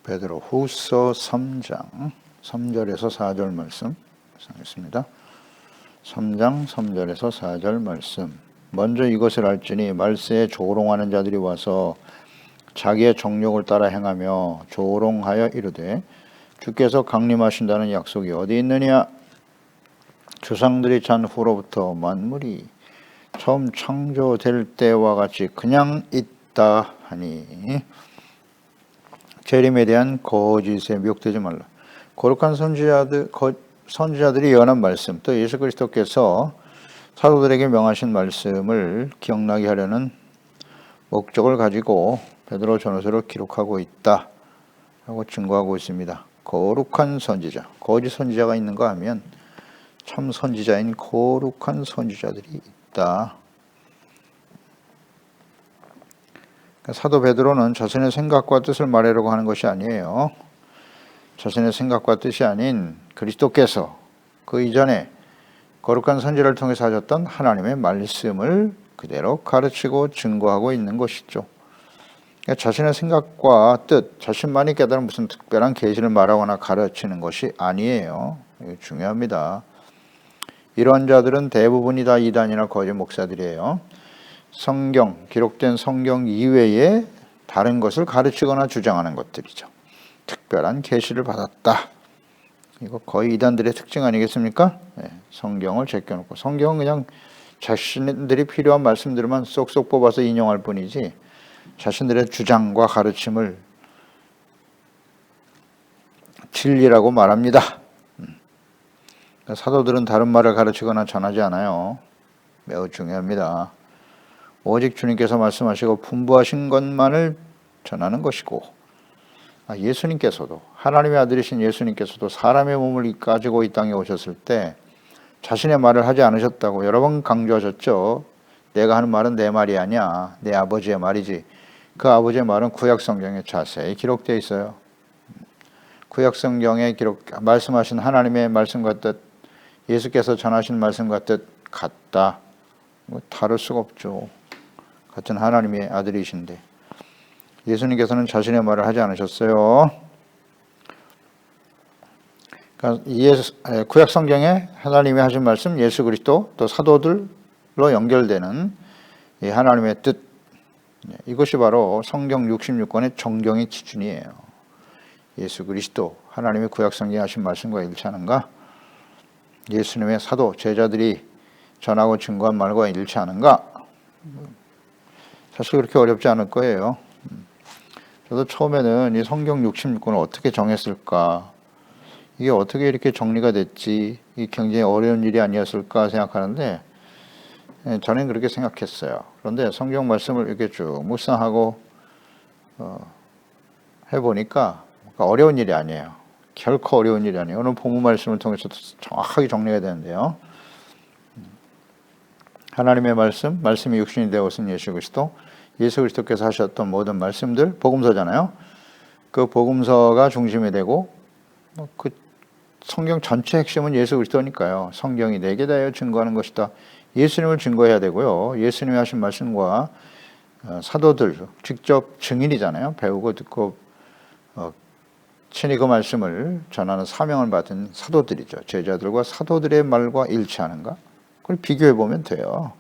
베드로 후서 3장 3절에서 4절 말씀 하겠습니다. 3장 3절에서 4절 말씀. 먼저 이것을 알지니 말세에 조롱하는 자들이 와서 자기의 정욕을 따라 행하며 조롱하여 이르되 주께서 강림하신다는 약속이 어디 있느냐? 조상들이 잔 후로부터 만물이 처음 창조될 때와 같이 그냥 있다 하니 재림에 대한 거짓에 미혹되지 말라. 거룩한 선지자들이 예언한 말씀, 또 예수 그리스도께서 사도들에게 명하신 말씀을 기억나게 하려는 목적을 가지고 베드로 전후서를 기록하고 있다 하고 증거하고 있습니다. 거룩한 선지자, 거짓 선지자가 있는가 하면 참 선지자인 거룩한 선지자들이 있다. 사도 베드로는 자신의 생각과 뜻을 말하려고 하는 것이 아니에요. 자신의 생각과 뜻이 아닌 그리스도께서 그 이전에 거룩한 선지자를 통해서 하셨던 하나님의 말씀을 그대로 가르치고 증거하고 있는 것이죠. 자신의 생각과 뜻, 자신만이 깨달은 무슨 특별한 계시를 말하거나 가르치는 것이 아니에요. 이거 중요합니다. 이러한 자들은 대부분이 다 이단이나 거짓 목사들이에요. 성경, 기록된 성경 이외에 다른 것을 가르치거나 주장하는 것들이죠. 특별한 계시를 받았다. 이거 거의 이단들의 특징 아니겠습니까? 네, 성경을 제껴놓고 성경은 그냥 자신들이 필요한 말씀들만 쏙쏙 뽑아서 인용할 뿐이지 자신들의 주장과 가르침을 진리라고 말합니다. 사도들은 다른 말을 가르치거나 전하지 않아요. 매우 중요합니다. 오직 주님께서 말씀하시고 분부하신 것만을 전하는 것이고, 예수님께서도, 하나님의 아들이신 예수님께서도 사람의 몸을 가지고 이 땅에 오셨을 때 자신의 말을 하지 않으셨다고 여러 번 강조하셨죠. 내가 하는 말은 내 말이 아니야. 내 아버지의 말이지. 그 아버지의 말은 구약 성경에 자세히 기록되어 있어요. 구약 성경에 말씀하신 하나님의 말씀과 뜻, 예수께서 전하신 말씀과 뜻 같다. 다를 수가 없죠. 같은 하나님의 아들이신데 예수님께서는 자신의 말을 하지 않으셨어요. 그러니까 구약 성경에 하나님이 하신 말씀, 예수 그리스도 또 사도들로 연결되는 이 하나님의 뜻, 이것이 바로 성경 66권의 정경의 기준이에요. 예수 그리스도, 하나님의 구약 성경에 하신 말씀과 일치하는가? 예수님의 사도, 제자들이 전하고 증거한 말과 일치하는가? 사실 그렇게 어렵지 않을 거예요. 저도 처음에는 이 성경 66권을 어떻게 정했을까? 이게 어떻게 이렇게 정리가 됐지? 이 굉장히 어려운 일이 아니었을까 생각하는데 저는 그렇게 생각했어요. 그런데 성경 말씀을 이렇게 쭉 묵상하고 해보니까 어려운 일이 아니에요. 결코 어려운 일이 아니에요. 오늘 본문 말씀을 통해서 정확하게 정리가 되는데요. 하나님의 말씀, 말씀이 육신이 되어서 예수 그리스도, 예수 그리스도께서 하셨던 모든 말씀들, 복음서잖아요. 그 복음서가 중심이 되고 그 성경 전체 핵심은 예수 그리스도니까요. 성경이 내게 대하여 증거하는 것이다. 예수님을 증거해야 되고요. 예수님이 하신 말씀과 사도들 직접 증인이잖아요. 배우고 듣고 친히 그 말씀을 전하는 사명을 받은 사도들이죠. 제자들과 사도들의 말과 일치하는가? 그걸 비교해 보면 돼요.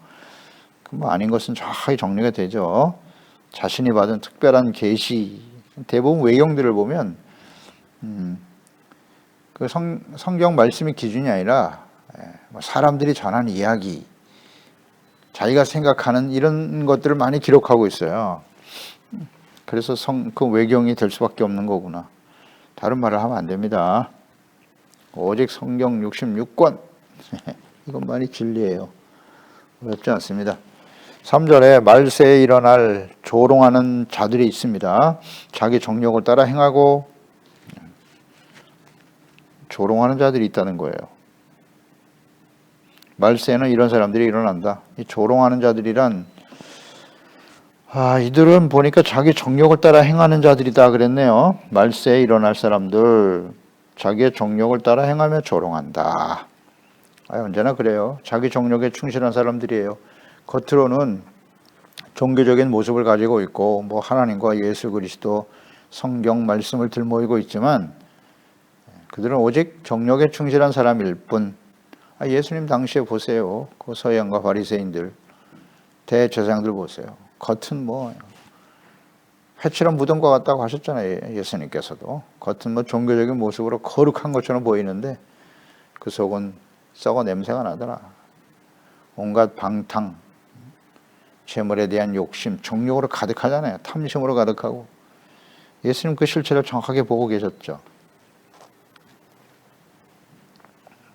뭐 아닌 것은 정확하게 정리가 되죠. 자신이 받은 특별한 계시, 대부분 외경들을 보면 그 성경 말씀이 기준이 아니라 사람들이 전하는 이야기, 자기가 생각하는 이런 것들을 많이 기록하고 있어요. 그래서 그 외경이 될 수밖에 없는 거구나. 다른 말을 하면 안 됩니다. 오직 성경 66권 이것만이 진리예요. 어렵지 않습니다. 3절에 말세에 일어날 조롱하는 자들이 있습니다. 자기 정욕을 따라 행하고 조롱하는 자들이 있다는 거예요. 말세에는 이런 사람들이 일어난다. 이 조롱하는 자들이란 이들은 보니까 자기 정욕을 따라 행하는 자들이다 그랬네요. 말세에 일어날 사람들, 자기의 정욕을 따라 행하며 조롱한다. 언제나 그래요. 자기 정욕에 충실한 사람들이에요. 겉으로는 종교적인 모습을 가지고 있고 뭐 하나님과 예수 그리스도 성경 말씀을 들모이고 있지만 그들은 오직 정욕에 충실한 사람일 뿐. 예수님 당시에 보세요. 그 서양과 바리새인들, 대제사장들 보세요. 겉은 뭐 회칠한 무덤과 같다고 하셨잖아요. 예수님께서도. 겉은 뭐 종교적인 모습으로 거룩한 것처럼 보이는데 그 속은 썩어 냄새가 나더라. 온갖 방탕, 재물에 대한 욕심, 정욕으로 가득하잖아요. 탐심으로 가득하고. 예수님 그 실체를 정확하게 보고 계셨죠.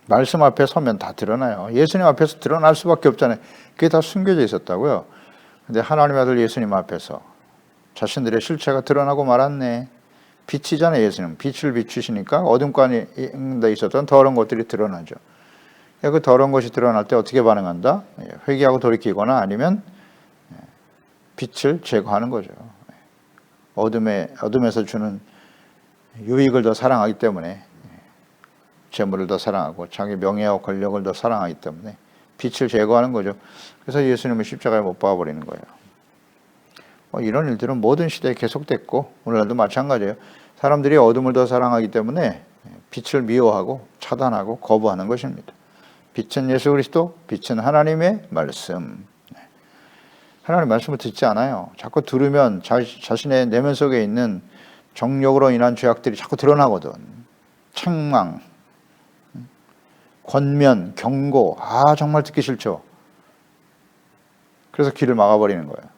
말씀 앞에 서면 다 드러나요. 예수님 앞에서 드러날 수밖에 없잖아요. 그게 다 숨겨져 있었다고요. 근데 하나님의 아들 예수님 앞에서 자신들의 실체가 드러나고 말았네. 빛이잖아요. 예수님. 빛을 비추시니까 어둠 가운데 있었던 더러운 것들이 드러나죠. 그 더러운 것이 드러날 때 어떻게 반응한다? 회개하고 돌이키거나 아니면 빛을 제거하는 거죠. 어둠에서 주는 유익을 더 사랑하기 때문에, 재물을 더 사랑하고 자기 명예와 권력을 더 사랑하기 때문에 빛을 제거하는 거죠. 그래서 예수님을 십자가에 못 박아버리는 거예요. 이런 일들은 모든 시대에 계속됐고 오늘날도 마찬가지예요. 사람들이 어둠을 더 사랑하기 때문에 빛을 미워하고 차단하고 거부하는 것입니다. 빛은 예수 그리스도, 빛은 하나님의 말씀. 하나님의 말씀을 듣지 않아요. 자꾸 들으면 자신의 내면 속에 있는 정욕으로 인한 죄악들이 자꾸 드러나거든. 책망, 권면, 경고, 정말 듣기 싫죠. 그래서 귀를 막아버리는 거예요.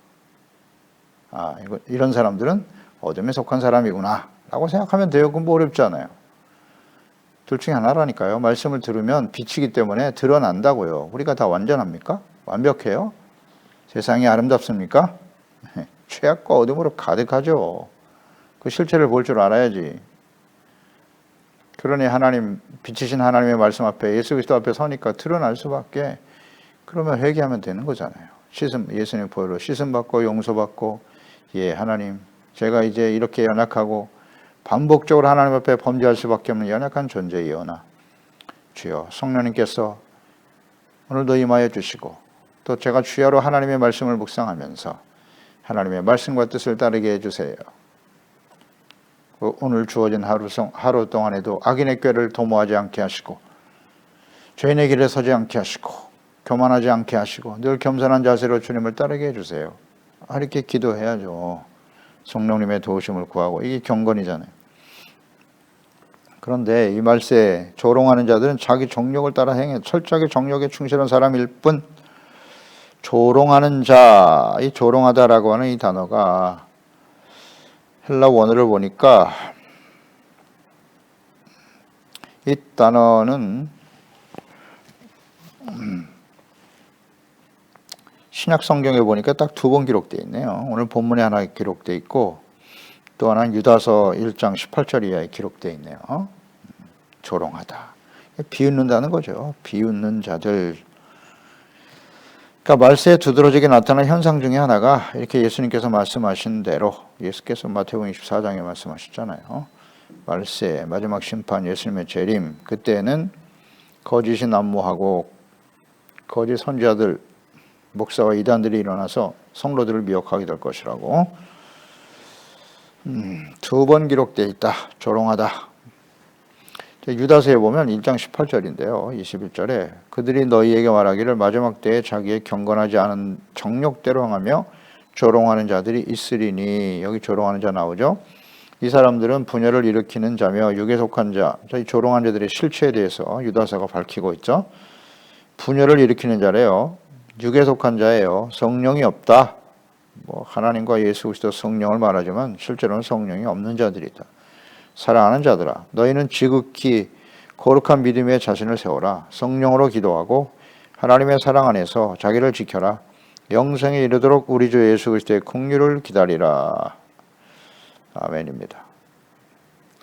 이런 사람들은 어둠에 속한 사람이구나 라고 생각하면 돼요. 그건 뭐 어렵지 않아요. 둘 중에 하나라니까요. 말씀을 들으면 빛이기 때문에 드러난다고요. 우리가 다 완전합니까? 완벽해요? 세상이 아름답습니까? 죄악과 어둠으로 가득하죠. 그 실체를 볼 줄 알아야지. 그러니 빛이신 하나님의 말씀 앞에, 예수 그리스도 앞에 서니까 드러날 수밖에. 그러면 회개하면 되는 거잖아요. 예수님 보혈로 씻음받고 용서받고, 하나님, 제가 이제 이렇게 연약하고 반복적으로 하나님 앞에 범죄할 수밖에 없는 연약한 존재이오나 주여 성령님께서 오늘도 임하여 주시고, 또 제가 주야로 하나님의 말씀을 묵상하면서 하나님의 말씀과 뜻을 따르게 해주세요. 오늘 주어진 하루 동안에도 악인의 꾀를 도모하지 않게 하시고, 죄인의 길에 서지 않게 하시고, 교만하지 않게 하시고, 늘 겸손한 자세로 주님을 따르게 해주세요. 이렇게 기도해야죠. 성령님의 도우심을 구하고. 이게 경건이잖아요. 그런데 이 말세에 조롱하는 자들은 자기 정욕을 따라 행해 철저하게 정욕에 충실한 사람일 뿐. 조롱하는 자, 이 조롱하다라고 하는 이 단어가 헬라 원어를 보니까 이 단어는 신약 성경에 보니까 딱 2번 기록되어 있네요. 오늘 본문에 하나 기록되어 있고 또 하나는 유다서 1장 18절 이하에 기록되어 있네요. 조롱하다. 비웃는다는 거죠. 비웃는 자들. 그러니까 말세에 두드러지게 나타난 현상 중에 하나가 이렇게 예수님께서 말씀하신 대로, 예수께서 마태복음 24장에 말씀하셨잖아요. 말세 마지막 심판, 예수님의 재림, 그때는 거짓이 난무하고 거짓 선지자들, 목사와 이단들이 일어나서 성도들을 미혹하게 될 것이라고 2번 기록되어 있다. 조롱하다. 유다서에 보면 1장 18절인데요. 21절에 그들이 너희에게 말하기를 마지막 때에 자기의 경건하지 않은 정욕대로 행하며 조롱하는 자들이 있으리니, 여기 조롱하는 자 나오죠. 이 사람들은 분열을 일으키는 자며 육에 속한 자, 저희 조롱한 자들의 실체에 대해서 유다서가 밝히고 있죠. 분열을 일으키는 자래요. 육에 속한 자예요. 성령이 없다. 하나님과 예수 그리스도 성령을 말하지만 실제로는 성령이 없는 자들이다. 사랑하는 자들아, 너희는 지극히 거룩한 믿음에 자신을 세워라. 성령으로 기도하고 하나님의 사랑 안에서 자기를 지켜라. 영생에 이르도록 우리 주 예수 그리스도의 긍휼을 기다리라. 아멘입니다.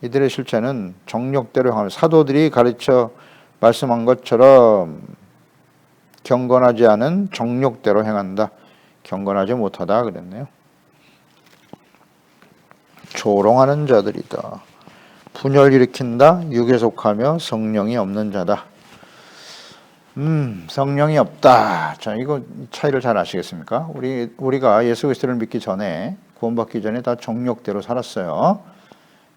이들의 실체는 정욕대로 하면 사도들이 가르쳐 말씀한 것처럼 경건하지 않은 정욕대로 행한다. 경건하지 못하다 그랬네요. 조롱하는 자들이다. 분열 일으킨다. 육에 속하며 성령이 없는 자다. 성령이 없다. 자, 이거 차이를 잘 아시겠습니까? 우리가 예수 그리스도를 믿기 전에, 구원받기 전에 다 정욕대로 살았어요.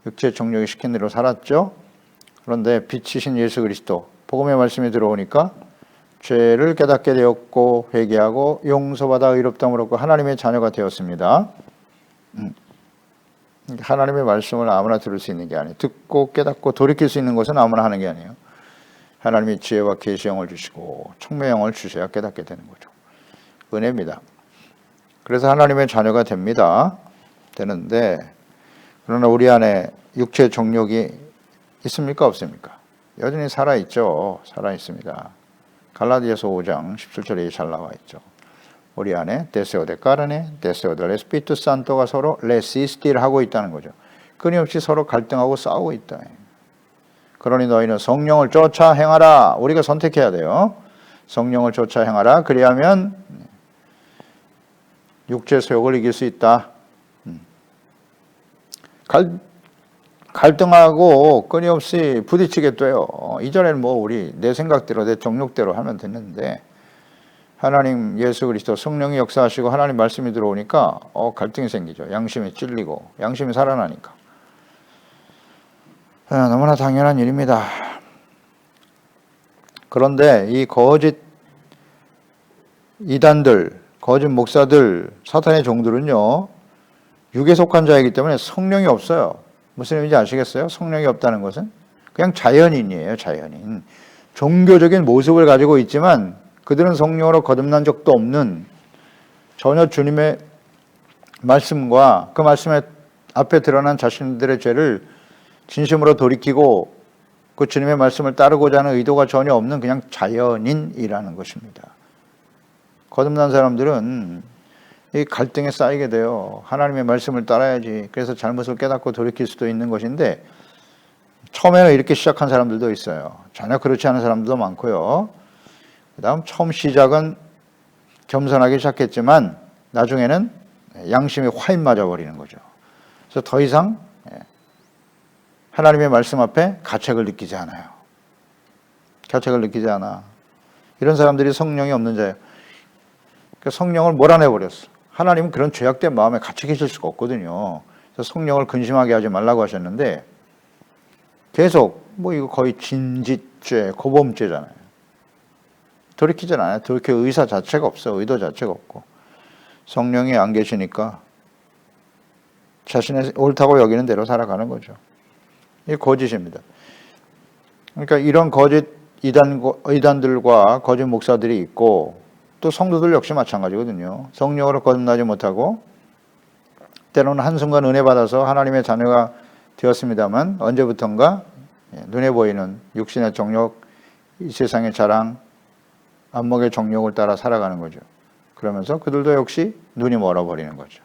육체 정욕이 시킨 대로 살았죠. 그런데 빛이신 예수 그리스도, 복음의 말씀이 들어오니까 죄를 깨닫게 되었고 회개하고 용서받아 의롭다함을 얻고 하나님의 자녀가 되었습니다. 하나님의 말씀을 아무나 들을 수 있는 게 아니에요. 듣고 깨닫고 돌이킬 수 있는 것은 아무나 하는 게 아니에요. 하나님이 지혜와 계시형을 주시고 청매형을 주셔야 깨닫게 되는 거죠. 은혜입니다. 그래서 하나님의 자녀가 됩니다. 되는데 그러나 우리 안에 육체 정욕이 있습니까? 없습니까? 여전히 살아있죠. 살아있습니다. 갈라디아서 5장 17절에 잘 나와 있죠. 우리 안에 데세오 데 까르네, 데세오 데 레스피투 산토가 서로 레시스티를 하고 있다는 거죠. 끊임없이 서로 갈등하고 싸우고 있다. 그러니 너희는 성령을 쫓아 행하라. 우리가 선택해야 돼요. 성령을 쫓아 행하라. 그리하면 육체 소욕을 이길 수 있다. 갈등하고 끊임없이 부딪히게 돼요. 이전에는 우리 내 생각대로 내 정욕대로 하면 됐는데 하나님 예수 그리스도 성령이 역사하시고 하나님 말씀이 들어오니까 갈등이 생기죠. 양심이 찔리고 양심이 살아나니까. 너무나 당연한 일입니다. 그런데 이 거짓 이단들, 거짓 목사들, 사탄의 종들은요, 육에 속한 자이기 때문에 성령이 없어요. 무슨 의미인지 아시겠어요? 성령이 없다는 것은 그냥 자연인이에요. 자연인. 종교적인 모습을 가지고 있지만 그들은 성령으로 거듭난 적도 없는, 전혀 주님의 말씀과 그 말씀의 앞에 드러난 자신들의 죄를 진심으로 돌이키고 그 주님의 말씀을 따르고자 하는 의도가 전혀 없는 그냥 자연인이라는 것입니다. 거듭난 사람들은 이 갈등에 쌓이게 돼요. 하나님의 말씀을 따라야지. 그래서 잘못을 깨닫고 돌이킬 수도 있는 것인데 처음에는 이렇게 시작한 사람들도 있어요. 전혀 그렇지 않은 사람들도 많고요. 그 다음 처음 시작은 겸손하게 시작했지만 나중에는 양심이 화인 맞아버리는 거죠. 그래서 더 이상 하나님의 말씀 앞에 가책을 느끼지 않아요. 가책을 느끼지 않아. 이런 사람들이 성령이 없는 자예요. 그러니까 성령을 몰아내버렸어. 하나님은 그런 죄악된 마음에 갇혀 계실 수가 없거든요. 그래서 성령을 근심하게 하지 말라고 하셨는데 계속 이거 거의 진짓죄, 고범죄잖아요. 돌이키질 않아요. 돌이킬 의사 자체가 없어요. 의도 자체가 없고. 성령이 안 계시니까 자신의 옳다고 여기는 대로 살아가는 거죠. 이게 거짓입니다. 그러니까 이런 거짓 이단들과 거짓 목사들이 있고 또 성도들 역시 마찬가지거든요. 성령으로 거듭나지 못하고 때로는 한순간 은혜 받아서 하나님의 자녀가 되었습니다만 언제부턴가 눈에 보이는 육신의 정욕, 이 세상의 자랑, 안목의 정욕을 따라 살아가는 거죠. 그러면서 그들도 역시 눈이 멀어버리는 거죠.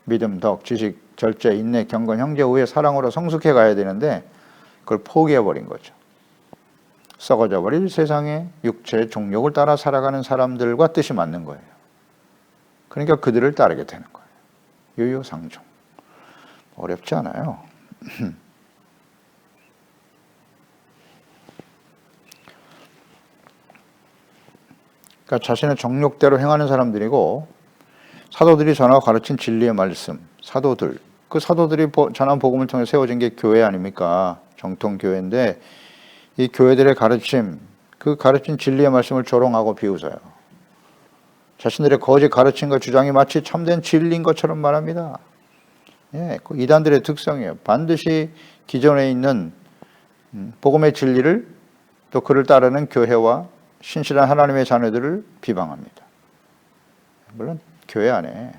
믿음, 덕, 지식, 절제, 인내, 경건, 형제, 우애, 사랑으로 성숙해 가야 되는데 그걸 포기해버린 거죠. 썩어져 버릴 세상의 육체의 종욕을 따라 살아가는 사람들과 뜻이 맞는 거예요. 그러니까 그들을 따르게 되는 거예요. 유유상종. 어렵지 않아요. 그러니까 자신의 정욕대로 행하는 사람들이고 사도들이 전하고 가르친 진리의 말씀, 사도들, 그 사도들이 전한 복음을 통해 세워진 게 교회 아닙니까? 정통 교회인데 이 교회들의 가르침, 그 가르친 진리의 말씀을 조롱하고 비웃어요. 자신들의 거짓 가르침과 주장이 마치 참된 진리인 것처럼 말합니다. 그 이단들의 특성이에요. 반드시 기존에 있는 복음의 진리를 또 그를 따르는 교회와 신실한 하나님의 자녀들을 비방합니다. 물론 교회 안에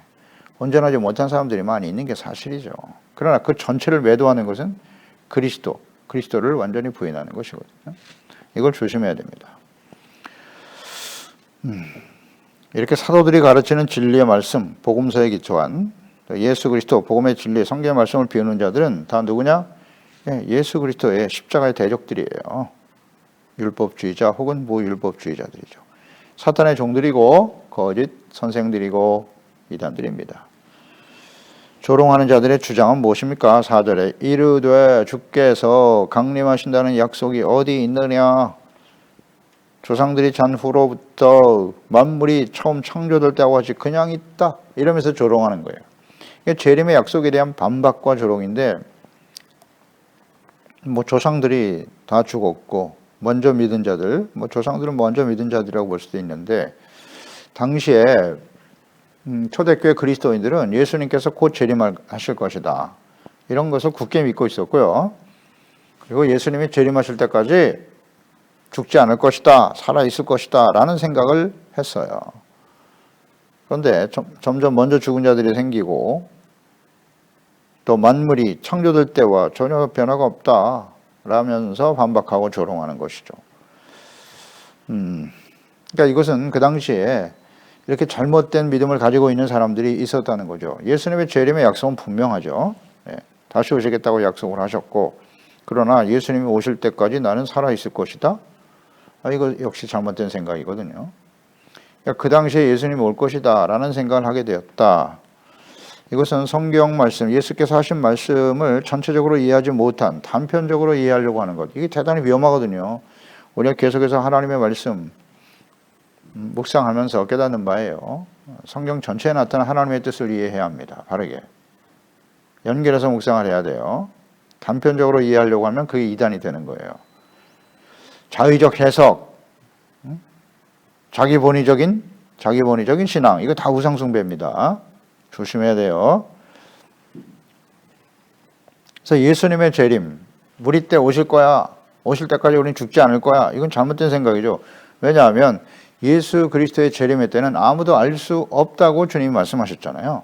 온전하지 못한 사람들이 많이 있는 게 사실이죠. 그러나 그 전체를 매도하는 것은 그리스도를 완전히 부인하는 것이거든요. 이걸 조심해야 됩니다. 이렇게 사도들이 가르치는 진리의 말씀, 복음서에 기초한 예수 그리스도, 복음의 진리, 성경의 말씀을 비우는 자들은 다 누구냐? 예수 그리스도의 십자가의 대적들이에요. 율법주의자 혹은 무율법주의자들이죠. 사탄의 종들이고 거짓 선생들이고 이단들입니다. 조롱하는 자들의 주장은 무엇입니까? 4절에 이르되 주께서 강림하신다는 약속이 어디 있느냐? 조상들이 잔 후로부터 만물이 처음 창조될 때와 같이 그냥 있다 이러면서 조롱하는 거예요. 이게 재림의 약속에 대한 반박과 조롱인데, 뭐 조상들이 다 죽었고 먼저 믿은 자들, 뭐 조상들은 먼저 믿은 자들이라고 볼 수도 있는데, 당시에 초대교회 그리스도인들은 예수님께서 곧 재림하실 것이다 이런 것을 굳게 믿고 있었고요. 그리고 예수님이 재림하실 때까지 죽지 않을 것이다, 살아있을 것이다 라는 생각을 했어요. 그런데 점점 먼저 죽은 자들이 생기고 또 만물이 창조될 때와 전혀 변화가 없다 라면서 반박하고 조롱하는 것이죠. 그러니까 이것은 그 당시에 이렇게 잘못된 믿음을 가지고 있는 사람들이 있었다는 거죠. 예수님의 재림의 약속은 분명하죠. 다시 오시겠다고 약속을 하셨고, 그러나 예수님이 오실 때까지 나는 살아있을 것이다. 이거 역시 잘못된 생각이거든요. 그러니까 그 당시에 예수님이 올 것이다 라는 생각을 하게 되었다. 이것은 성경 말씀, 예수께서 하신 말씀을 전체적으로 이해하지 못한, 단편적으로 이해하려고 하는 것. 이게 대단히 위험하거든요. 우리가 계속해서 하나님의 말씀 묵상하면서 깨닫는 바예요. 성경 전체에 나타난 하나님의 뜻을 이해해야 합니다. 바르게. 연결해서 묵상을 해야 돼요. 단편적으로 이해하려고 하면 그게 이단이 되는 거예요. 자의적 해석, 자기 본의적인 신앙, 이거 다 우상숭배입니다. 조심해야 돼요. 그래서 예수님의 재림, 우리 때 오실 거야, 오실 때까지 우리는 죽지 않을 거야, 이건 잘못된 생각이죠. 왜냐하면 예수 그리스도의 재림의 때는 아무도 알 수 없다고 주님이 말씀하셨잖아요.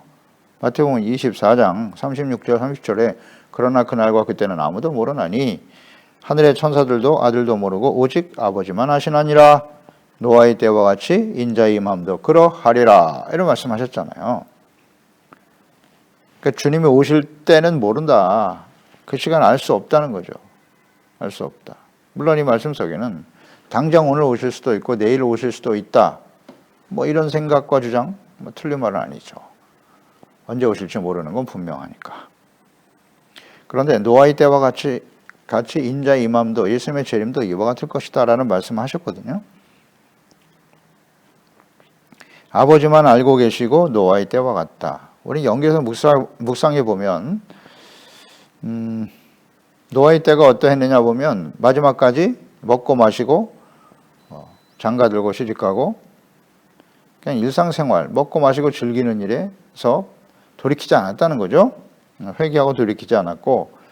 마태복음 24장 36절 30절에 그러나 그날과 그때는 아무도 모르나니 하늘의 천사들도 아들도 모르고 오직 아버지만 아시나니라. 노아의 때와 같이 인자의 임함도 그러하리라. 이런 말씀하셨잖아요. 그러니까 주님이 오실 때는 모른다. 그 시간 알 수 없다는 거죠. 알 수 없다. 물론 이 말씀 속에는 당장 오늘 오실 수도 있고 내일 오실 수도 있다. 뭐 이런 생각과 주장, 뭐 틀린 말은 아니죠. 언제 오실지 모르는 건 분명하니까. 그런데 노아의 때와 같이 인자의 임함도 예수님의 재림도 이와 같을 것이다 라는 말씀을 하셨거든요. 아버지만 알고 계시고 노아의 때와 같다. 우리 연계에서 묵상해 보면 노아의 때가 어떠했느냐 보면 마지막까지 먹고 마시고 장가 들고 시집가고 그냥 일상생활 먹고 마시고 즐기는 일에서 돌이키지 않았다는 거죠. 회개하고 돌이키지 않았고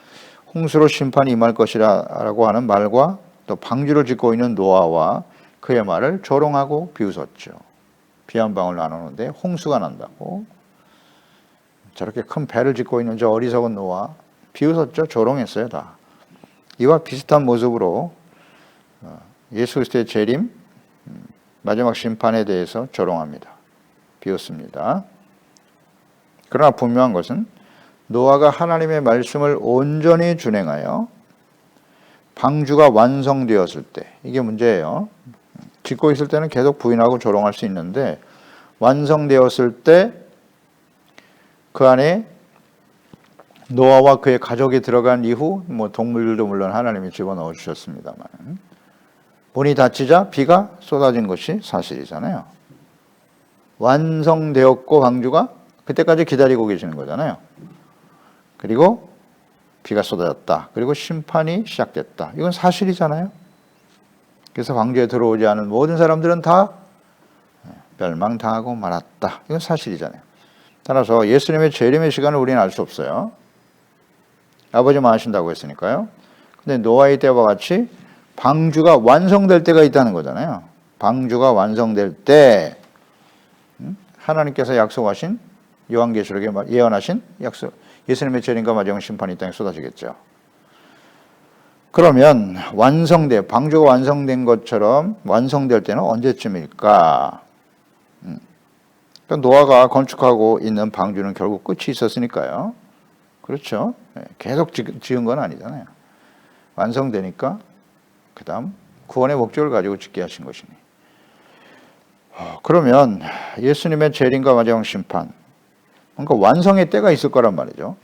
홍수로 심판이 임할 것이라고 하는 말과 또 방주를 짓고 있는 노아와 그의 말을 조롱하고 비웃었죠. 비 한 방울 안 오는데 홍수가 난다고. 저렇게 큰 배를 짓고 있는 저 어리석은 노아 비웃었죠. 조롱했어요 다. 이와 비슷한 모습으로 예수 그리스도의 재림, 마지막 심판에 대해서 조롱합니다. 비웃습니다. 그러나 분명한 것은 노아가 하나님의 말씀을 온전히 준행하여 방주가 완성되었을 때, 이게 문제예요. 짓고 있을 때는 계속 부인하고 조롱할 수 있는데 완성되었을 때 그 안에 노아와 그의 가족이 들어간 이후 뭐 동물들도 물론 하나님이 집어넣어 주셨습니다만 문이 닫히자 비가 쏟아진 것이 사실이잖아요. 완성되었고 방주가 그때까지 기다리고 계시는 거잖아요. 그리고 비가 쏟아졌다. 그리고 심판이 시작됐다. 이건 사실이잖아요. 그래서 방주에 들어오지 않은 모든 사람들은 다 멸망당하고 말았다. 이건 사실이잖아요. 따라서 예수님의 재림의 시간을 우리는 알 수 없어요. 아버지만 아신다고 했으니까요. 근데 노아의 때와 같이 방주가 완성될 때가 있다는 거잖아요. 방주가 완성될 때 하나님께서 약속하신 요한계시록에 예언하신 약속, 예수님의 재림과 마지막 심판이 이 땅에 쏟아지겠죠. 그러면 방주가 완성된 것처럼 완성될 때는 언제쯤일까? 그러니까 노아가 건축하고 있는 방주는 결국 끝이 있었으니까요. 그렇죠. 계속 지은 건 아니잖아요. 완성되니까 그 다음 구원의 목적을 가지고 짓게 하신 것이니. 그러면 예수님의 재림과 마지막 심판, 그러니까 완성의 때가 있을 거란 말이죠.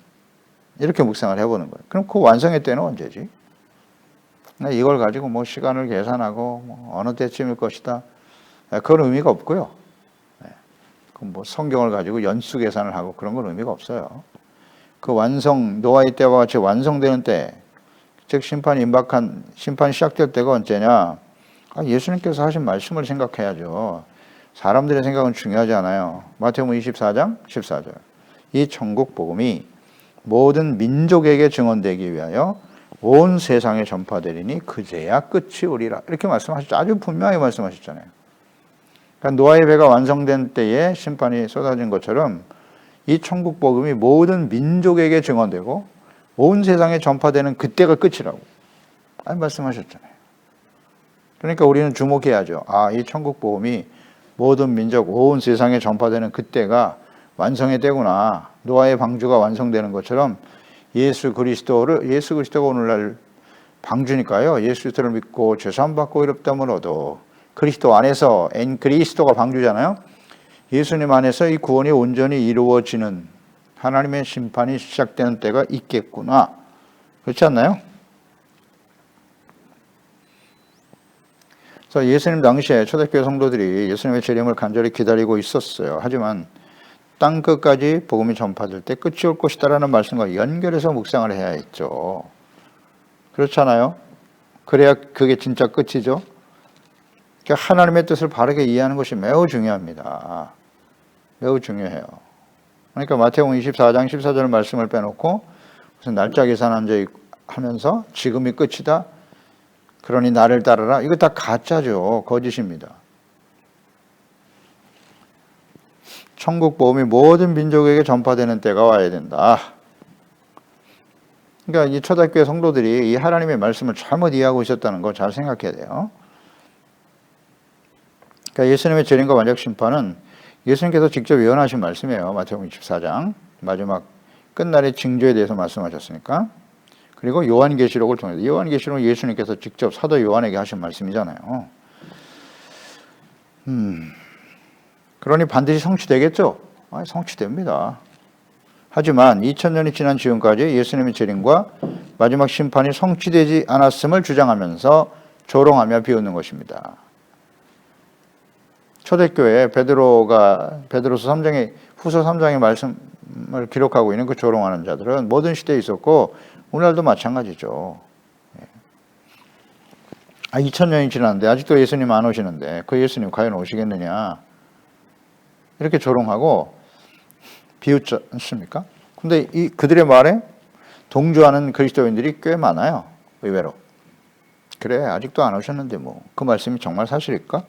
이렇게 묵상을 해보는 거예요. 그럼 그 완성의 때는 언제지? 이걸 가지고 뭐 시간을 계산하고 뭐 어느 때쯤일 것이다. 그런 의미가 없고요. 뭐 성경을 가지고 연수 계산을 하고 그런 건 의미가 없어요. 그 완성, 노아의 때와 같이 완성되는 때, 즉 심판이 시작될 때가 언제냐? 예수님께서 하신 말씀을 생각해야죠. 사람들의 생각은 중요하지 않아요. 마태복음 24장 14절. 이 천국 복음이 모든 민족에게 증언되기 위하여 온 세상에 전파되리니 그제야 끝이 오리라. 이렇게 말씀하셨죠. 아주 분명하게 말씀하셨잖아요. 그러니까 노아의 배가 완성된 때에 심판이 쏟아진 것처럼 이 천국 복음이 모든 민족에게 증언되고 온 세상에 전파되는 그때가 끝이라고 말씀하셨잖아요. 그러니까 우리는 주목해야죠. 이 천국 복음이 모든 민족, 온 세상에 전파되는 그때가 완성의 때구나. 노아의 방주가 완성되는 것처럼 예수 그리스도가 오늘날 방주니까요. 예수 그리스도를 믿고 죄사함 받고 의롭다함을 얻어 그리스도 안에서 그리스도가 방주잖아요. 예수님 안에서 이 구원이 온전히 이루어지는 하나님의 심판이 시작되는 때가 있겠구나. 그렇지 않나요? 그래서 예수님 당시에 초대교회 성도들이 예수님의 재림을 간절히 기다리고 있었어요. 하지만 땅 끝까지 복음이 전파될 때 끝이 올 것이다라는 말씀과 연결해서 묵상을 해야 했죠. 그렇잖아요? 그래야 그게 진짜 끝이죠. 그러니까 하나님의 뜻을 바르게 이해하는 것이 매우 중요합니다. 매우 중요해요. 그러니까 마태복음 24장 14절 말씀을 빼놓고 무슨 날짜 계산하면서 지금이 끝이다. 그러니 나를 따르라. 이거 다 가짜죠. 거짓입니다. 천국 복음이 모든 민족에게 전파되는 때가 와야 된다. 그러니까 이 초대교회 성도들이 이 하나님의 말씀을 잘못 이해하고 있었다는 거 잘 생각해야 돼요. 그러니까 예수님의 재림과 완전 심판은 예수님께서 직접 예언하신 말씀이에요. 마태복음 24장 마지막 끝날의 징조에 대해서 말씀하셨으니까. 그리고 요한계시록을 통해서 요한계시록은 예수님께서 직접 사도 요한에게 하신 말씀이잖아요. 그러니 반드시 성취되겠죠? 성취됩니다. 하지만 2000년이 지난 지금까지 예수님의 재림과 마지막 심판이 성취되지 않았음을 주장하면서 조롱하며 비웃는 것입니다. 초대교회 베드로서 3장의 후서 3장의 말씀을 기록하고 있는 그 조롱하는 자들은 모든 시대에 있었고 오늘날도 마찬가지죠. 2000년이 지났는데 아직도 예수님 안 오시는데 그 예수님 과연 오시겠느냐 이렇게 조롱하고 비웃지 않습니까? 근데 그들의 말에 동조하는 그리스도인들이 꽤 많아요. 의외로. 그래 아직도 안 오셨는데 뭐 그 말씀이 정말 사실일까?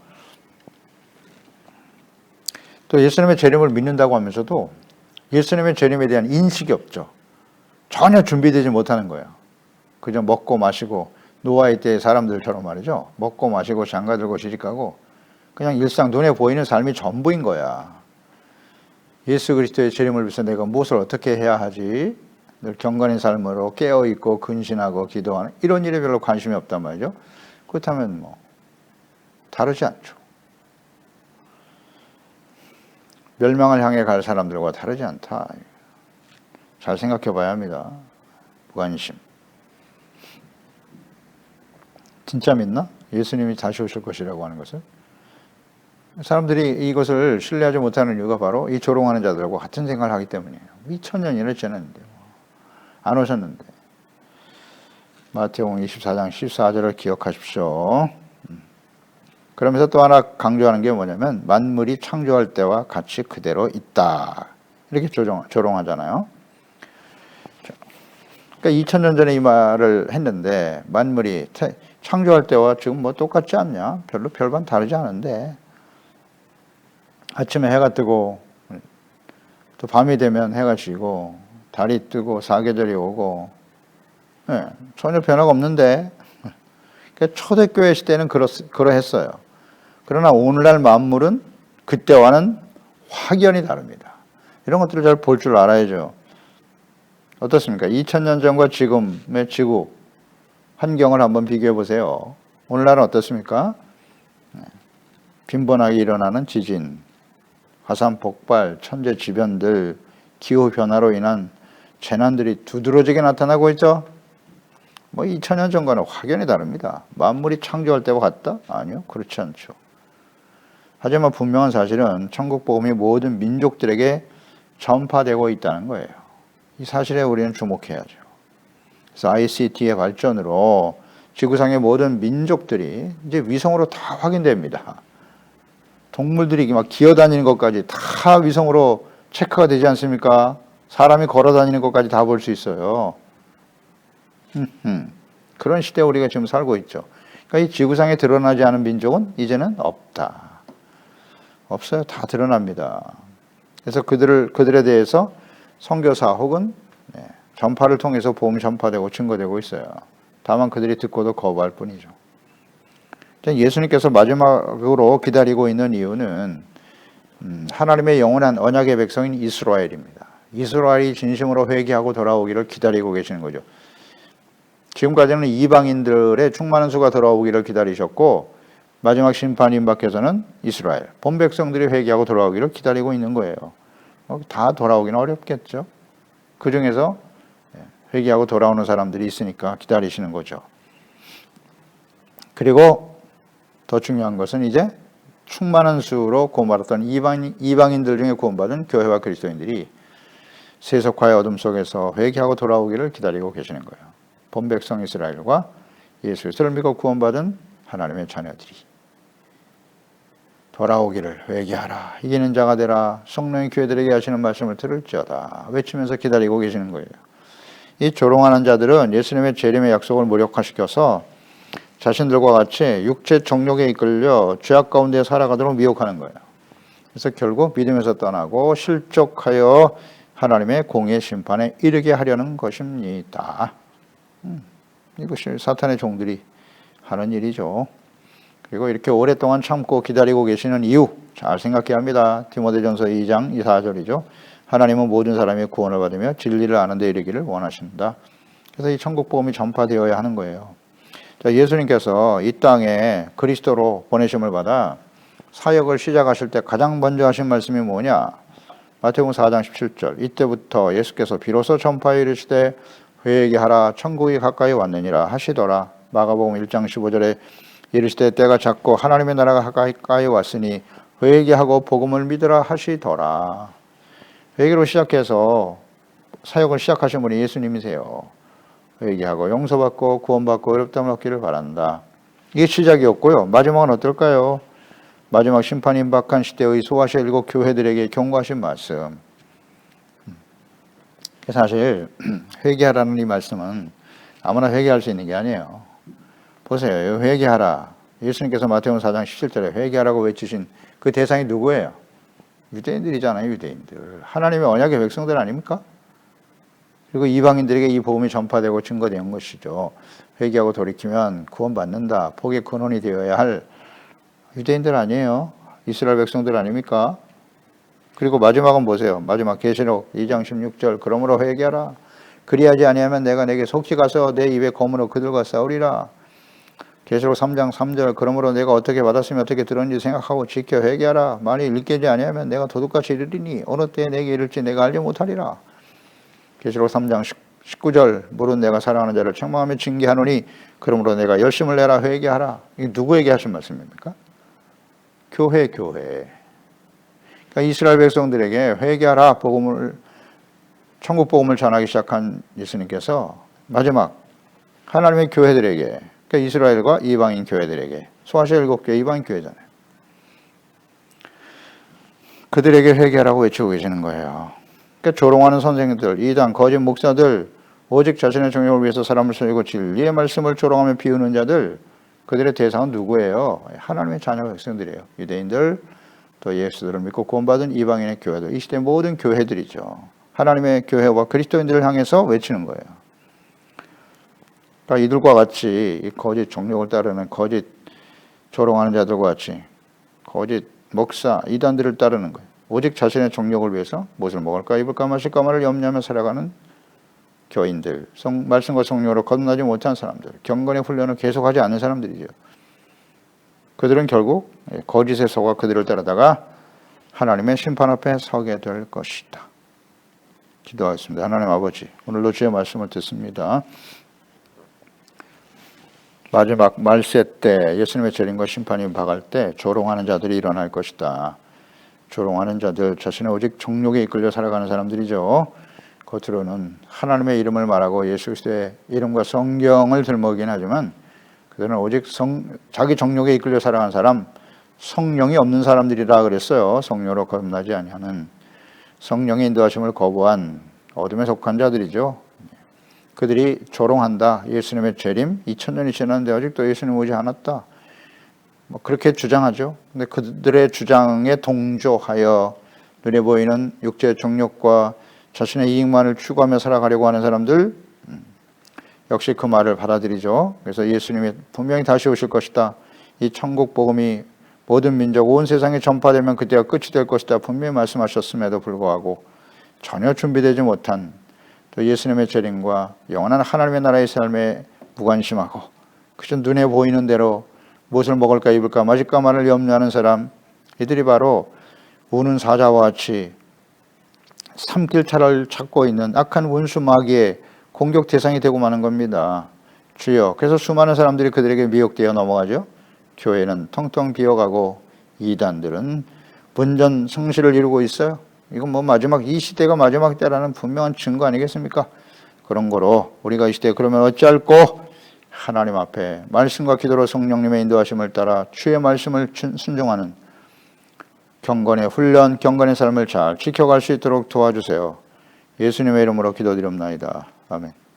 또 예수님의 재림을 믿는다고 하면서도 예수님의 재림에 대한 인식이 없죠. 전혀 준비되지 못하는 거예요. 그저 먹고 마시고 노아의 때 사람들처럼 말이죠. 먹고 마시고 장가들고 시집가고 그냥 일상 눈에 보이는 삶이 전부인 거야. 예수 그리스도의 재림을 위해서 내가 무엇을 어떻게 해야 하지? 늘 경건인 삶으로 깨어있고 근신하고 기도하는 이런 일에 별로 관심이 없단 말이죠. 그렇다면 뭐 다르지 않죠. 멸망을 향해 갈 사람들과 다르지 않다. 잘 생각해 봐야 합니다. 무관심. 진짜 믿나? 예수님이 다시 오실 것이라고 하는 것을? 사람들이 이것을 신뢰하지 못하는 이유가 바로 이 조롱하는 자들하고 같은 생각을 하기 때문이에요. 2000년이나 지났는데 안 오셨는데. 마태복음 24장 14절을 기억하십시오. 그러면서 또 하나 강조하는 게 뭐냐면 만물이 창조할 때와 같이 그대로 있다. 이렇게 조롱하잖아요. 그러니까 2000년 전에 이 말을 했는데 만물이 창조할 때와 지금 뭐 똑같지 않냐? 별반 다르지 않은데 아침에 해가 뜨고 또 밤이 되면 해가 지고 달이 뜨고 사계절이 오고 전혀 변화가 없는데 그러니까 초대교회 시대는 그러했어요. 그러나 오늘날 만물은 그때와는 확연히 다릅니다. 이런 것들을 잘 볼 줄 알아야죠. 어떻습니까? 2000년 전과 지금의 지구 환경을 한번 비교해 보세요. 오늘날은 어떻습니까? 빈번하게 일어나는 지진, 화산 폭발, 천재지변들, 기후변화로 인한 재난들이 두드러지게 나타나고 있죠. 뭐 2000년 전과는 확연히 다릅니다. 만물이 창조할 때와 같다? 아니요, 그렇지 않죠. 하지만 분명한 사실은 천국 복음이 모든 민족들에게 전파되고 있다는 거예요. 이 사실에 우리는 주목해야죠. 그래서 ICT의 발전으로 지구상의 모든 민족들이 이제 위성으로 다 확인됩니다. 동물들이 막 기어다니는 것까지 다 위성으로 체크가 되지 않습니까? 사람이 걸어다니는 것까지 다 볼 수 있어요. 그런 시대에 우리가 지금 살고 있죠. 그러니까 이 지구상에 드러나지 않은 민족은 이제는 없다. 없어요. 다 드러납니다. 그래서 그들에 대해서 선교사 혹은 전파를 통해서 복음이 전파되고 증거되고 있어요. 다만 그들이 듣고도 거부할 뿐이죠. 예수님께서 마지막으로 기다리고 있는 이유는 하나님의 영원한 언약의 백성인 이스라엘입니다. 이스라엘이 진심으로 회개하고 돌아오기를 기다리고 계시는 거죠. 지금까지는 이방인들의 충만한 수가 돌아오기를 기다리셨고 마지막 심판 임박해서는 이스라엘, 본 백성들이 회개하고 돌아오기를 기다리고 있는 거예요. 다 돌아오기는 어렵겠죠. 그 중에서 회개하고 돌아오는 사람들이 있으니까 기다리시는 거죠. 그리고 더 중요한 것은 이제 충만한 수로 구원받았던 이방인들 중에 구원받은 교회와 그리스도인들이 세속화의 어둠 속에서 회개하고 돌아오기를 기다리고 계시는 거예요. 본 백성 이스라엘과 예수 그리스도를 믿고 구원받은 하나님의 자녀들이 돌아오기를 회개하라, 이기는 자가 되라, 성령이 교회들에게 하시는 말씀을 들을지어다 외치면서 기다리고 계시는 거예요. 이 조롱하는 자들은 예수님의 재림의 약속을 무력화시켜서 자신들과 같이 육체 정욕에 이끌려 죄악 가운데 살아가도록 미혹하는 거예요. 그래서 결국 믿음에서 떠나고 실족하여 하나님의 공의 심판에 이르게 하려는 것입니다. 이것이 사탄의 종들이 하는 일이죠. 그리고 이렇게 오랫동안 참고 기다리고 계시는 이유 잘 생각해야 합니다. 디모데전서 2장 2, 4절이죠. 하나님은 모든 사람이 구원을 받으며 진리를 아는 데 이르기를 원하신다. 그래서 이 천국 복음이 전파되어야 하는 거예요. 자, 예수님께서 이 땅에 그리스도로 보내심을 받아 사역을 시작하실 때 가장 먼저 하신 말씀이 뭐냐? 마태복음 4장 17절. 이때부터 예수께서 비로소 전파에 이르시되 회개하라, 천국이 가까이 왔느니라 하시더라. 마가복음 1장 15절에 이르시되 때가 찼고 하나님의 나라가 가까이 왔으니 회개하고 복음을 믿으라 하시더라. 회개로 시작해서 사역을 시작하신 분이 예수님이세요. 회개하고 용서받고 구원받고 의롭다함을 얻기를 바란다. 이게 시작이었고요. 마지막은 어떨까요? 마지막 심판 임박한 시대의 소아시아 7 교회들에게 경고하신 말씀. 사실 회개하라는 이 말씀은 아무나 회개할 수 있는 게 아니에요. 보세요. 회개하라. 예수님께서 마태복음 4장 17절에 회개하라고 외치신 그 대상이 누구예요? 유대인들이잖아요. 유대인들. 하나님의 언약의 백성들 아닙니까? 그리고 이방인들에게 이 복음이 전파되고 증거된 것이죠. 회개하고 돌이키면 구원받는다. 복의 근원이 되어야 할 유대인들 아니에요. 이스라엘 백성들 아닙니까? 그리고 마지막은 보세요. 마지막 계시록 2장 16절. 그러므로 회개하라. 그리하지 아니하면 내가 내게 속히 가서 내 입에 검으로 그들과 싸우리라. 계시록 3장 3절. 그러므로 내가 어떻게 받았으면 어떻게 들었는지 생각하고 지켜 회개하라. 만일 읽게 아니하면 내가 도둑같이 이르리니 어느 때에 내게 이를지 내가 알지 못하리라. 계시록 3장 19절. 물은 내가 사랑하는 자를 책망하며 징계하노니 그러므로 내가 열심을 내라 회개하라. 이게 누구에게 하신 말씀입니까? 교회. 그러니까 이스라엘 백성들에게 회개하라 천국 복음을 전하기 시작한 예수님께서 마지막 하나님의 교회들에게, 그러니까 이스라엘과 이방인 교회들에게, 소아시아 7개 이방인 교회잖아요. 그들에게 회개하라고 외치고 계시는 거예요. 그러니까 조롱하는 선생님들, 이단, 거짓 목사들, 오직 자신의 정욕을 위해서 사람을 속이고 진리의 말씀을 조롱하며 비우는 자들, 그들의 대상은 누구예요? 하나님의 자녀 백성들이에요. 유대인들, 또 예수들을 믿고 구원받은 이방인의 교회들, 이 시대 모든 교회들이죠. 하나님의 교회와 그리스도인들을 향해서 외치는 거예요. 그러니까 이들과 같이 이 거짓 정욕을 따르는 거짓 조롱하는 자들과 같이 거짓 목사, 이단들을 따르는 거예요. 오직 자신의 정욕을 위해서 무엇을 먹을까 입을까 마실까만을 염려하며 살아가는 교인들, 말씀과 성령으로 거듭나지 못한 사람들, 경건의 훈련을 계속하지 않는 사람들이죠. 그들은 결국 거짓에 속아 그들을 따르다가 하나님의 심판 앞에 서게 될 것이다. 기도하겠습니다. 하나님 아버지, 오늘도 주의 말씀을 듣습니다. 마지막 말세 때 예수님의 재림과 심판이 임박할 때 조롱하는 자들이 일어날 것이다. 조롱하는 자들, 자신의 오직 정욕에 이끌려 살아가는 사람들이죠. 겉으로는 하나님의 이름을 말하고 예수 그리스도의 이름과 성경을 들먹이긴 하지만 그들은 오직 자기 정욕에 이끌려 살아가는 사람, 성령이 없는 사람들이라 그랬어요. 성령으로 거듭나지 아니하는, 성령의 인도하심을 거부한 어둠에 속한 자들이죠. 그들이 조롱한다. 예수님의 재림 2000년이 지났는데 아직도 예수님 오지 않았다. 그렇게 주장하죠. 근데 그들의 주장에 동조하여 눈에 보이는 육체의 정욕과 자신의 이익만을 추구하며 살아가려고 하는 사람들, 역시 그 말을 받아들이죠. 그래서 예수님이 분명히 다시 오실 것이다. 이 천국 복음이 모든 민족, 온 세상에 전파되면 그때가 끝이 될 것이다. 분명히 말씀하셨음에도 불구하고 전혀 준비되지 못한 또 예수님의 재림과 영원한 하나님의 나라의 삶에 무관심하고 그저 눈에 보이는 대로 무엇을 먹을까 입을까 마실까 말을 염려하는 사람, 이들이 바로 우는 사자와 같이 삼킬 차를 찾고 있는 악한 원수 마귀의 공격 대상이 되고 마는 겁니다. 주여. 그래서 수많은 사람들이 그들에게 미혹되어 넘어가죠. 교회는 텅텅 비어가고 이단들은 분전 성실을 이루고 있어요. 이건 마지막, 이 시대가 마지막 때라는 분명한 증거 아니겠습니까? 그런 거로 우리가 이 시대에 그러면 어찌할꼬? 하나님 앞에 말씀과 기도로 성령님의 인도하심을 따라 주의 말씀을 순종하는 경건의 훈련, 경건의 삶을 잘 지켜갈 수 있도록 도와주세요. 예수님의 이름으로 기도드립니다. 아멘.